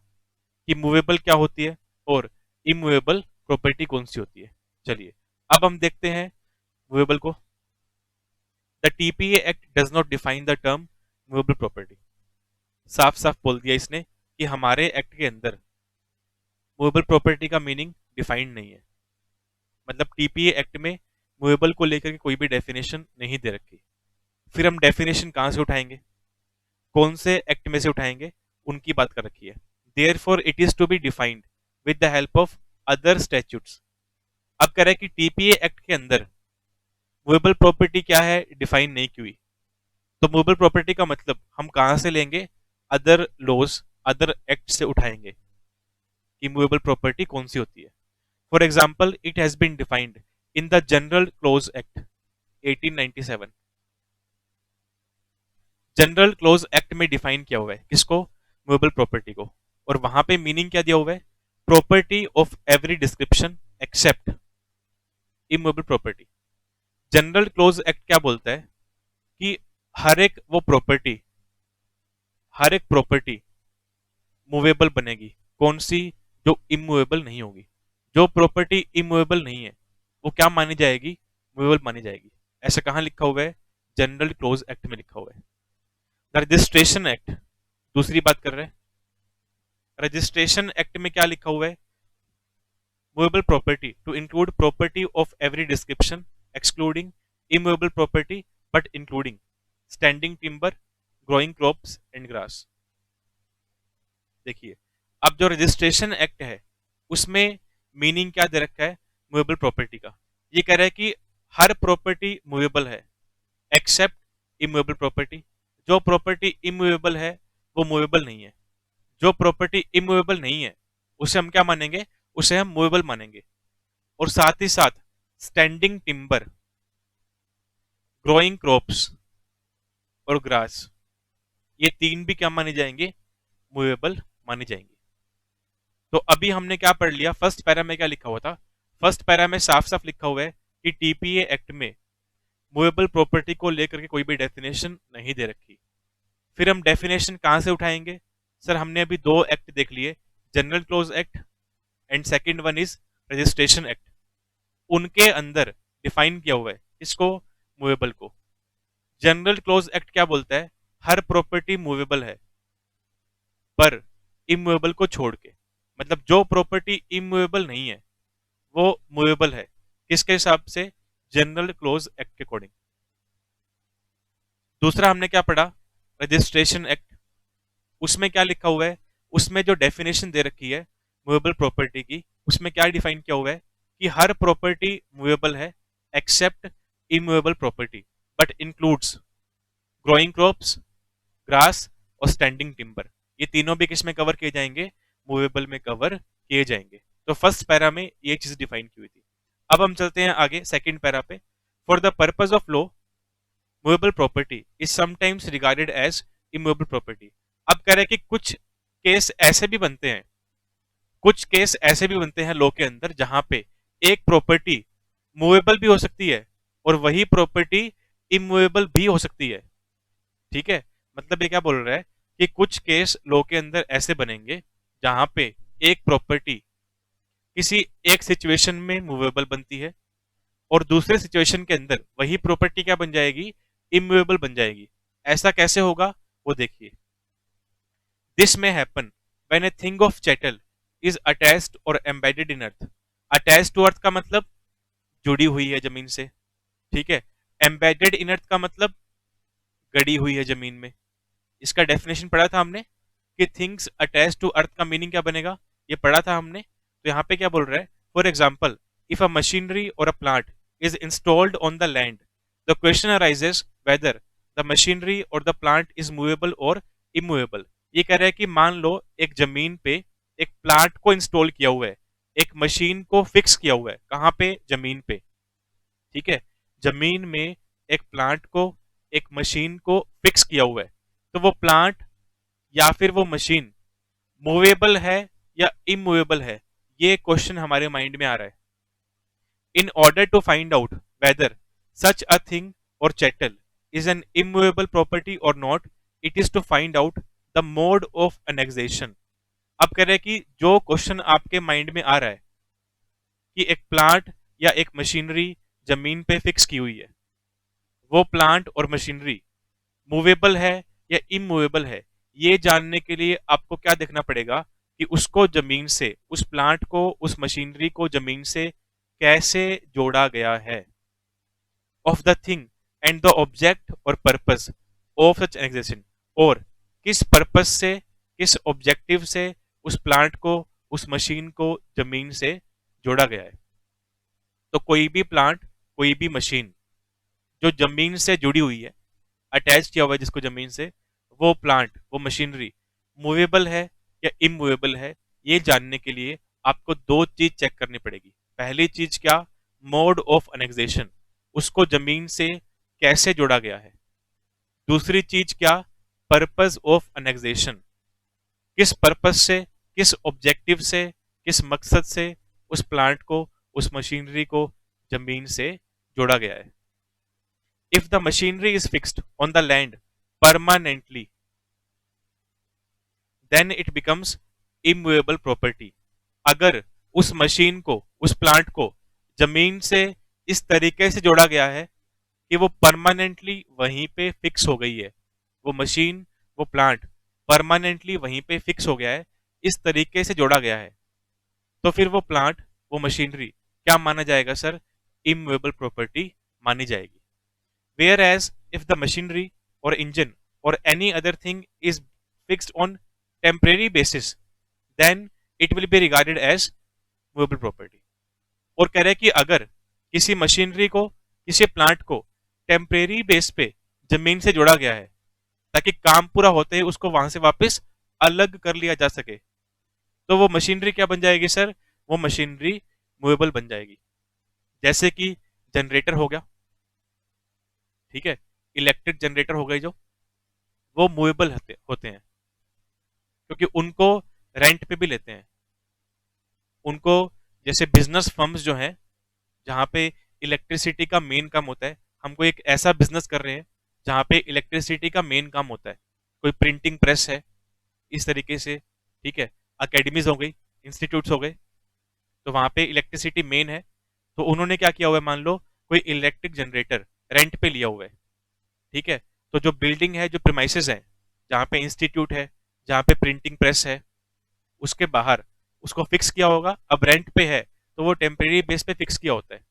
A: कि मूवेबल क्या होती है और इमूवेबल प्रॉपर्टी कौन सी होती है। चलिए अब हम देखते हैं मूवेबल को। The TPA act does not define the term movable property. साफ साफ बोल दिया इसने कि हमारे एक्ट के अंदर मूवेबल प्रॉपर्टी का मीनिंग डिफाइंड नहीं है। मतलब टीपीए एक्ट में मूवेबल को लेकर के कोई भी डेफिनेशन नहीं दे रखी। फिर हम डेफिनेशन कहां से उठाएंगे? कौन से एक्ट में से उठाएंगे? उनकी बात कर रखी है। Therefore, it is to be defined with the help of other statutes. अब कह रहा है कि टीपीए एक्ट के अंदर मूवेबल प्रॉपर्टी क्या है डिफाइन नहीं की हुई, तो मूवेबल प्रॉपर्टी का मतलब हम कहां से लेंगे? अदर लॉज, अदर एक्ट से उठाएंगे कि मूवेबल प्रॉपर्टी कौन सी होती है। For example, it has been defined in the general close act 1897। General close act में डिफाइन किया हुआ है किसको? मूवेबल प्रॉपर्टी को। और वहां पे मीनिंग क्या दिया हुआ है? Property of every description except immovable property. General close act क्या बोलता है कि हर एक वो प्रॉपर्टी, हर एक प्रॉपर्टी मूवेबल बनेगी। कौन सी? जो इमूवेबल नहीं होगी। जो प्रॉपर्टी इमूवेबल नहीं है वो क्या मानी जाएगी? मूवेबल मानी जाएगी। ऐसा कहां लिखा हुआ है? जनरल क्लोज एक्ट में लिखा हुआ है। द रजिस्ट्रेशन एक्ट दूसरी बात कर रहे हैं। रजिस्ट्रेशन एक्ट में क्या लिखा हुआ है? Movable property to include property of every description excluding immovable property but including standing timber, growing crops and grass. देखिए अब जो रजिस्ट्रेशन एक्ट है उसमें मीनिंग क्या दे रखा है मूवेबल प्रॉपर्टी का? ये कह रहा है कि हर प्रॉपर्टी मूवेबल है एक्सेप्ट इमूवेबल प्रॉपर्टी। जो प्रॉपर्टी इमूवेबल है वो मूवेबल नहीं है। जो प्रॉपर्टी इमूवेबल नहीं है उसे हम क्या मानेंगे? उसे हम मूवेबल मानेंगे। और साथ ही साथ स्टैंडिंग टिम्बर, ग्रोइंग क्रॉप्स और ग्रास, ये तीन भी क्या मानी जाएंगे? मूवेबल मानी जाएंगी। तो अभी हमने क्या पढ़ लिया? फर्स्ट पैरा में क्या लिखा हुआ था? फर्स्ट पैरा में साफ साफ लिखा हुआ है कि टीपीए एक्ट में मूवेबल प्रॉपर्टी को लेकर के कोई भी डेफिनेशन नहीं दे रखी। फिर हम डेफिनेशन कहां से उठाएंगे? सर हमने अभी दो एक्ट देख लिए, general close act and second one is registration act. उनके अंदर डिफाइन किया हुआ है इसको, मूवेबल को। जनरल क्लोज एक्ट क्या बोलता है? हर प्रॉपर्टी मूवेबल है पर इमूवेबल को छोड़ के, मतलब जो प्रॉपर्टी इमूवेबल नहीं है वो मूवेबल है। किसके हिसाब से? जनरल क्लोज एक्ट के अकॉर्डिंग। दूसरा हमने क्या पढ़ा? Registration act. उसमें क्या लिखा हुआ है? उसमें जो डेफिनेशन दे रखी है मूवेबल प्रॉपर्टी की, उसमें क्या डिफाइन किया हुआ है कि हर प्रॉपर्टी मूवेबल है except immovable property, but includes growing crops, grass और स्टैंडिंग टिम्बर। ये तीनों भी किस में कवर किए जाएंगे? मूवेबल में कवर किए जाएंगे। तो फर्स्ट पैरा में ये चीज डिफाइन की हुई थी। अब हम चलते हैं आगे सेकंड पैरा पे। For the purpose of law movable property is sometimes regarded as immovable property. अब कह रहे हैं कि कुछ केस ऐसे भी बनते हैं, कुछ केस ऐसे भी बनते हैं लॉ के अंदर जहां पे एक प्रॉपर्टी मूवेबल भी हो सकती है और वही प्रॉपर्टी इमूवेबल भी हो सकती है। ठीक है, मतलब ये क्या बोल रहा है कि कुछ केस लॉ के अंदर ऐसे बनेंगे जहां पे एक प्रॉपर्टी किसी एक सिचुएशन में मूवेबल बनती है और दूसरे सिचुएशन के अंदर वही प्रॉपर्टी क्या बन जाएगी? इमूवेबल बन जाएगी। ऐसा कैसे होगा वो देखिए। This may happen when a thing of chattel is attached or embedded in earth. Attached to earth का मतलब जुड़ी हुई है जमीन से, ठीक है। एम्बेडेड इन अर्थ का मतलब गड़ी हुई है जमीन में। इसका डेफिनेशन पढ़ा था हमने कि थिंग्स अटैच टू अर्थ का मीनिंग क्या बनेगा, ये पढ़ा था हमने। तो यहाँ पे क्या बोल रहा है? For example, if a machinery or a plant is installed on the land, the question arises whether the machinery or the plant is movable or immovable. ये कह रहा है कि मान लो एक जमीन पे एक प्लांट को इंस्टॉल किया हुआ है, एक मशीन को फिक्स किया हुआ है। कहाँ पे? जमीन पे, ठीक है। जमीन में एक प्लांट को, एक मशीन को फिक्स किया हुआ है। तो वो प्लांट या फिर वो मशीन मूवेबल है या इमूवेबल है, ये क्वेश्चन हमारे माइंड में आ रहा है। In order to find out whether such a thing or chattel is an immovable property or not, it is to find out the mode of annexation. अब कह रहे हैं कि जो क्वेश्चन आपके माइंड में आ रहा है कि एक प्लांट या एक मशीनरी जमीन पे फिक्स की हुई है, वो प्लांट और मशीनरी मूवेबल है या इमूवेबल है, ये जानने के लिए आपको क्या देखना पड़ेगा कि उसको जमीन से, उस प्लांट को, उस मशीनरी को जमीन से कैसे जोड़ा गया है। Of the thing and the object और पर्पस ऑफ सच एग्जिस्टेंस, और किस पर्पस से, किस ऑब्जेक्टिव से उस प्लांट को, उस मशीन को जमीन से जोड़ा गया है। तो कोई भी प्लांट, कोई भी मशीन जो जमीन से जुड़ी हुई है, अटैच किया हुआ है जिसको जमीन से, वो प्लांट, वो मशीनरी मूवेबल है या इमूवेबल है, ये जानने के लिए आपको दो चीज चेक करनी पड़ेगी। पहली चीज क्या? मोड ऑफ एनेक्सेशन, उसको जमीन से कैसे जोड़ा गया है। दूसरी चीज क्या? पर्पस ऑफ एनेक्सेशन, किस पर्पस से, किस ऑब्जेक्टिव से, किस मकसद से उस प्लांट को, उस मशीनरी को जमीन से जोड़ा गया है। If the machinery is fixed on the land permanently, then it becomes immovable property. अगर उस मशीन को, उस प्लांट को जमीन से इस तरीके से जोड़ा गया है कि वो परमानेंटली वहीं पे फिक्स हो गई है, वो मशीन, वो प्लांट परमानेंटली वहीं पे फिक्स हो गया है, इस तरीके से जोड़ा गया है, तो फिर वो प्लांट, वो मशीनरी क्या माना जाएगा सर? इमूवेबल प्रॉपर्टी मानी जाएगी। Whereas if the machinery or engine or any other thing is fixed on temporary basis, then it will be regarded as movable property. और कह रहे हैं कि अगर किसी मशीनरी को, किसी प्लांट को टेम्परेरी बेस पे जमीन से जोड़ा गया है ताकि काम पूरा होते ही उसको वहां से वापस अलग कर लिया जा सके, तो वो मशीनरी क्या बन जाएगी सर? वो मशीनरी मूवेबल बन जाएगी। जैसे कि जनरेटर हो गया, ठीक है, इलेक्ट्रिक जनरेटर हो गए जो, वो मूवेबल होते हैं क्योंकि उनको रेंट पे भी लेते हैं, उनको जैसे बिजनेस फर्म्स जो हैं, जहाँ पे इलेक्ट्रिसिटी का मेन काम होता है, हमको एक ऐसा बिजनेस कर रहे हैं जहाँ पे इलेक्ट्रिसिटी का मेन काम होता है। कोई प्रिंटिंग प्रेस है, इस तरीके से, ठीक है। अकेडमीज हो गई, इंस्टीट्यूट्स हो गए, तो वहाँ पे इलेक्ट्रिसिटी मेन है। तो उन्होंने क्या किया हुआ है, मान लो कोई इलेक्ट्रिक जनरेटर रेंट पे लिया हुआ है, ठीक है। तो जो बिल्डिंग है, जो प्रीमाइसेस है, जहाँ पे इंस्टीट्यूट है, जहाँ पे प्रिंटिंग प्रेस है, उसके बाहर उसको फिक्स किया होगा। अब रेंट पे है तो वो टेम्परेरी बेस पे फिक्स किया होता है,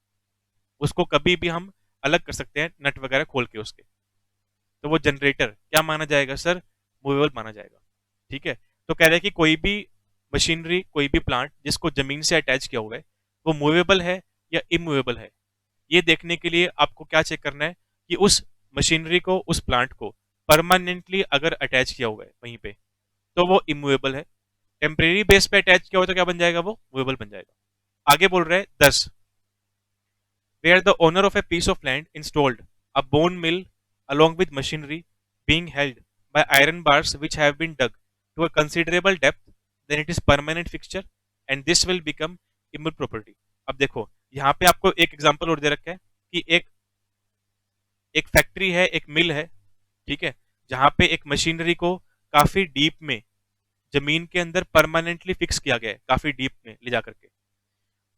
A: उसको कभी भी हम अलग कर सकते हैं नट वगैरह खोल के उसके। तो वो जनरेटर क्या माना जाएगा सर, मूवेबल माना जाएगा, ठीक है। तो कह रहे हैं कि कोई भी मशीनरी, कोई भी प्लांट जिसको जमीन से अटैच किया हुआ है, वो मूवेबल है या इमूवेबल है। ये देखने के लिए आपको क्या चेक करना है कि उस मशीनरी को, उस प्लांट को परमानेंटली अगर अटैच किया हुआ है वहीं पे, तो वो इमूवेबल है। टेम्परेरी बेस पे अटैच किया हुआ तो क्या बन जाएगा, वो मूवेबल बन जाएगा। आगे बोल रहे हैं 10, where the owner of a piece of land installed a bone mill along with machinery being held by iron bars which have been dug to a considerable depth, then it is permanent fixture and this will become immutable property. अब देखो यहाँ पे आपको एक example और दे रखा है कि एक एक फैक्ट्री है, एक मिल है, ठीक है, जहाँ पे एक मशीनरी को काफी डीप में जमीन के अंदर परमानेंटली फिक्स किया गया है, काफी डीप में ले जा करके।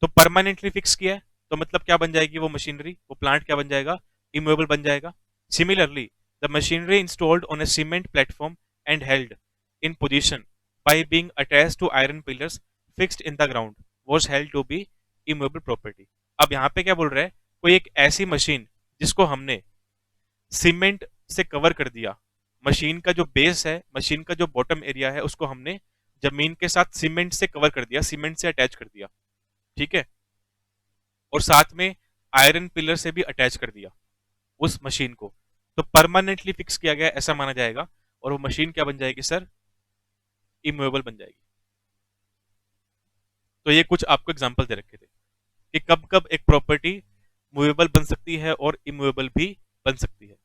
A: तो परमानेंटली फिक्स किया है तो मतलब क्या बन जाएगी वो मशीनरी, वो प्लांट क्या बन जाएगा, इमूवेबल बन जाएगा। Similarly the machinery installed on a cement platform and held in position by being attached to iron pillars fixed in the ground was held to be immovable property. अब यहाँ पे क्या बोल रहा है, कोई एक ऐसी मशीन जिसको हमने सीमेंट से कवर कर दिया, मशीन का जो बेस है, मशीन का जो बॉटम एरिया है, उसको हमने जमीन के साथ सीमेंट से कवर कर दिया, सीमेंट से अटैच कर दिया, ठीक है, और साथ में आयरन पिलर से भी अटैच कर दिया उस मशीन को, तो परमानेंटली फिक्स किया गया ऐसा माना जाएगा, और वो मशीन क्या बन जाएगी सर, इमूवेबल बन जाएगी। तो ये कुछ आपको एग्जांपल दे रखे थे कि कब कब एक प्रॉपर्टी मूवेबल बन सकती है और इमूवेबल भी बन सकती है,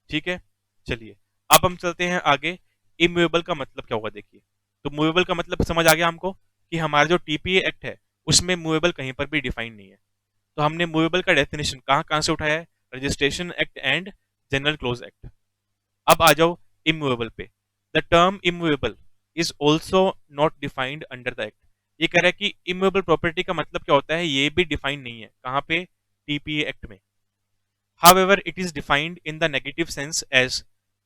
A: ठीक है। चलिए अब हम चलते हैं आगे, इमूवेबल का मतलब क्या होगा देखिए। तो मूवेबल का मतलब समझ आ गया हमको कि हमारा जो टीपीए एक्ट है उसमें मूवेबल कहीं पर भी डिफाइन नहीं है। तो हमने मूवेबल का डेफिनेशन कहाँ कहाँ से उठाया है, registration act and general close act. अब आ जाओ इमूवेबल पे। The term immovable is also not defined under the act. ये कह रहा है कि इमूवेबल प्रॉपर्टी का मतलब क्या होता है, ये भी डिफाइन नहीं है कहाँ पे, टीपीए एक्ट में। However, it is defined in the negative sense as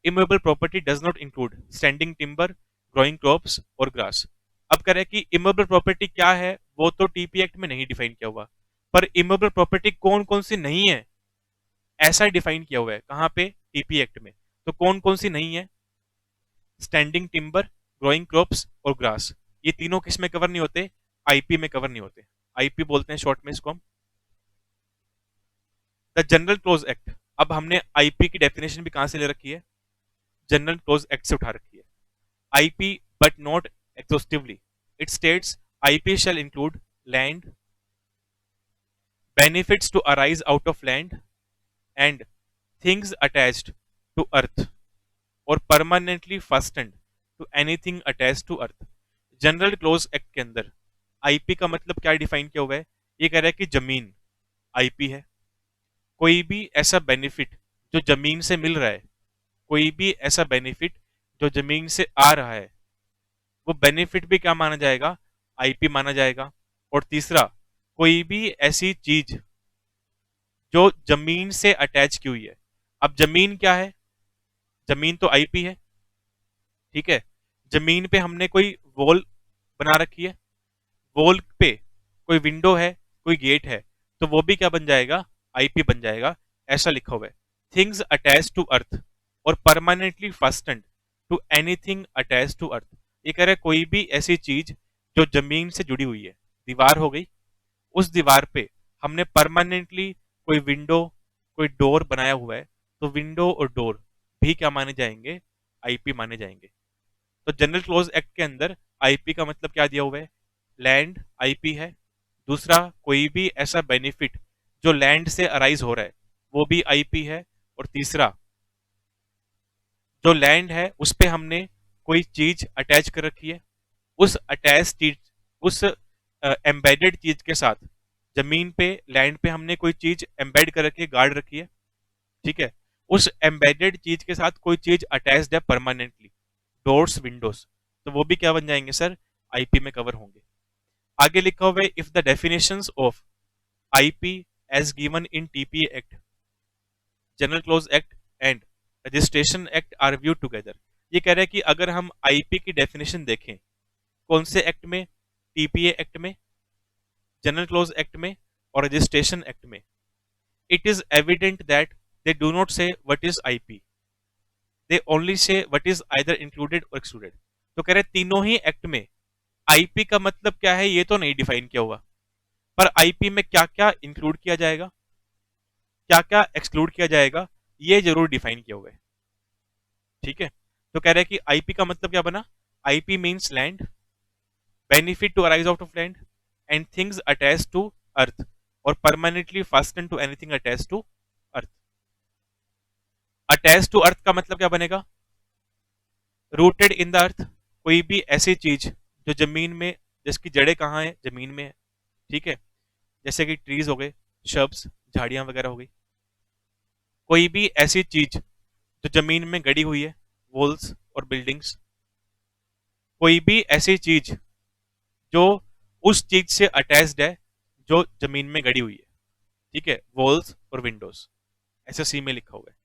A: immovable property does not include standing timber, growing crops और grass। अब कह रहे हैं कि इमूवेबल प्रॉपर्टी क्या है, वो तो टीपी एक्ट में नहीं डिफाइन किया हुआ, पर इमूवेबल प्रॉपर्टी कौन कौन सी नहीं है ऐसा डिफाइन किया हुआ है कहाँ पे, टीपी एक्ट में। तो कौन कौन सी नहीं है, स्टैंडिंग टिम्बर, ग्रोइंग क्रॉप्स और ग्रास। ये तीनों किस में कवर नहीं होते, आईपी में कवर नहीं होते। आईपी बोलते हैं शॉर्ट में इसको हम। द जनरल क्लोज एक्ट, अब हमने आईपी की डेफिनेशन भी कहां से ले रखी है, जनरल क्लोज एक्ट से उठा रखी है। IP but not exhaustively, it states IP shall include land, benefits to arise out of land and things attached to earth और permanently fastened to anything attached to earth. General close Act के अंदर IP का मतलब क्या define किया हुआ है, ये कह रहा है कि जमीन आईपी है, कोई भी ऐसा बेनिफिट जो जमीन से मिल रहा है, कोई भी ऐसा बेनिफिट जो जमीन से आ रहा है, वो बेनिफिट भी क्या माना जाएगा, आईपी माना जाएगा। और तीसरा, कोई भी ऐसी चीज जो जमीन से अटैच की हुई है। अब जमीन क्या है, जमीन तो आईपी है, ठीक है। जमीन पे हमने कोई वॉल बना रखी है, वॉल पे कोई विंडो है, कोई गेट है, तो वो भी क्या बन जाएगा, आईपी बन जाएगा। ऐसा लिखा हुआ है, थिंग्स अटैच टू अर्थ और permanently fastened to anything attach to earth. ये कह रहा है कोई भी ऐसी चीज जो जमीन से जुड़ी हुई है, दीवार हो गई, उस दीवार पे हमने परमानेंटली कोई विंडो, कोई डोर बनाया हुआ है, तो विंडो और डोर भी क्या माने जाएंगे, आईपी माने जाएंगे। तो जनरल क्लोज एक्ट के अंदर आईपी का मतलब क्या दिया हुआ है, लैंड आईपी है, दूसरा कोई भी ऐसा बेनिफिट जो लैंड से अराइज हो रहा है वो भी आईपी है, और तीसरा जो लैंड है उस पे हमने कोई चीज अटैच कर रखी है, उस अटैच चीज, उस एम्बेडेड चीज के साथ, जमीन पे लैंड पे हमने कोई चीज एम्बेड कर रखी है, गाड़ रखी है, ठीक है, उस एम्बेडेड चीज के साथ कोई चीज अटैच्ड है परमानेंटली, डोर्स विंडोज, तो वो भी क्या बन जाएंगे सर, आईपी में कवर होंगे। आगे लिखा हुआ है if the definitions of IP as given in TPA act, general close act and registration act are view together. ये कह रहा है कि अगर हम आईपी की डेफिनेशन देखें, कौन से एक्ट में, टीपीए एक्ट में, जनरल क्लोज एक्ट में और रजिस्ट्रेशन एक्ट में, it is evident that they do not say what is IP, they only say what is either included or excluded. तो कह रहे हैं तीनों ही एक्ट में आईपी का मतलब क्या है ये तो नहीं डिफाइन किया हुआ, पर आईपी में क्या क्या इंक्लूड किया जाएगा, क्या क्या एक्सक्लूड किया जाएगा, ये जरूर डिफाइन किया हुआ है, ठीक है। तो कह रहे हैं कि आईपी का मतलब क्या बना, IP means land, benefit to arise out of land and things attach to earth और permanently fasten to anything attach to earth. Attach to earth का मतलब क्या बनेगा, रूटेड इन द अर्थ, कोई भी ऐसी चीज जो जमीन में, जिसकी जड़ें कहाँ है, जमीन में है, ठीक है, जैसे कि ट्रीज हो गए, शब्स, झाड़ियां वगैरह हो गई। कोई भी ऐसी चीज जो जमीन में गड़ी हुई है, वॉल्स और बिल्डिंग्स। कोई भी ऐसी चीज जो उस चीज से अटैच्ड है जो जमीन में गड़ी हुई है, ठीक है, वॉल्स और विंडोज, ऐसा सी में लिखा हुआ है।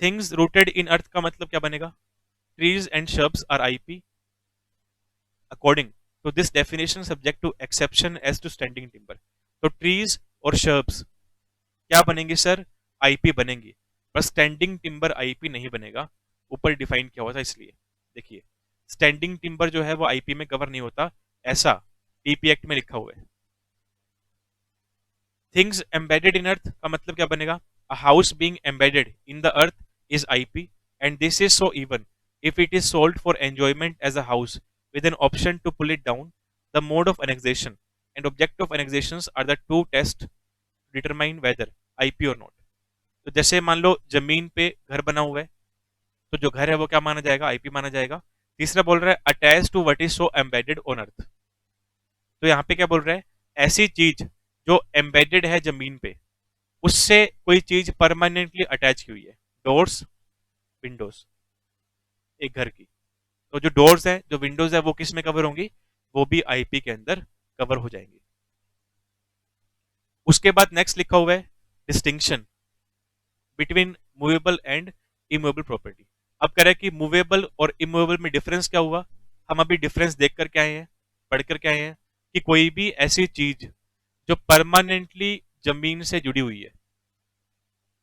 A: थिंग्स रूटेड इन अर्थ का मतलब क्या बनेगा, trees and shrubs are IP according to this definition subject to exception as to standing timber. तो ट्रीज और शब्स क्या बनेंगे सर, आईपी बनेंगी, पर स्टैंडिंग टिम्बर आईपी नहीं बनेगा, ऊपर डिफाइन किया हुआ था इसलिए। देखिए, स्टैंडिंग टिम्बर जो है वो आईपी में कवर नहीं होता, ऐसा टीपी एक्ट में लिखा हुआ है। थिंग्स एम्बेडेड इन अर्थ का मतलब क्या बनेगा, a house being embedded in the earth is IP and this is so even if it is sold for enjoyment as a house with an option to pull it down. The mode of annexation and object of annexations are the two tests to determine whether IP or not. तो जैसे मान लो जमीन पे घर बना हुआ है, तो जो घर है वो क्या माना जाएगा, आईपी माना जाएगा। तीसरा बोल रहा है attach to what is so embedded on earth, तो यहाँ पे क्या बोल रहा है, ऐसी चीज जो एम्बेडेड है जमीन पे, उससे कोई चीज परमानेंटली अटैच की हुई है, डोर्स विंडोज, एक घर की। तो जो डोर्स है, जो विंडोज है, वो किस में कवर होंगी, वो भी आईपी के अंदर कवर हो जाएंगी। उसके बाद नेक्स्ट लिखा हुआ है distinction between movable and immovable property. अब कह रहा है कि मूवेबल और इमूवेबल में डिफरेंस क्या हुआ, हम अभी डिफरेंस देख कर के आए हैं, पढ़ कर के आए हैं कि कोई भी ऐसी चीज जो परमानेंटली जमीन से जुड़ी हुई है,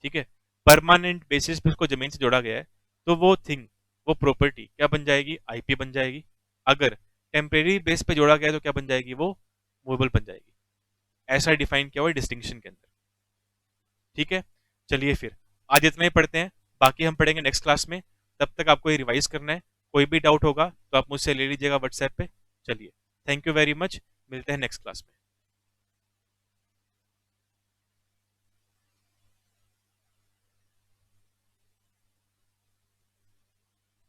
A: ठीक है, परमानेंट बेसिस पे उसको जमीन से जोड़ा गया है, तो वो थिंग, वो प्रॉपर्टी क्या बन जाएगी, आईपी बन जाएगी। अगर टेम्परेरी बेस पे जोड़ा गया तो क्या बन जाएगी, वो मूवेबल बन जाएगी। ऐसा डिफाइन किया हुआ है डिस्टिंक्शन के अंदर, ठीक है। चलिए फिर आज इतना ही पढ़ते हैं, बाकी हम पढ़ेंगे नेक्स्ट क्लास में। तब तक आपको ये रिवाइज करना है, कोई भी डाउट होगा तो आप मुझसे ले लीजिएगा व्हाट्सएप पे। चलिए, थैंक यू वेरी मच, मिलते हैं नेक्स्ट क्लास में।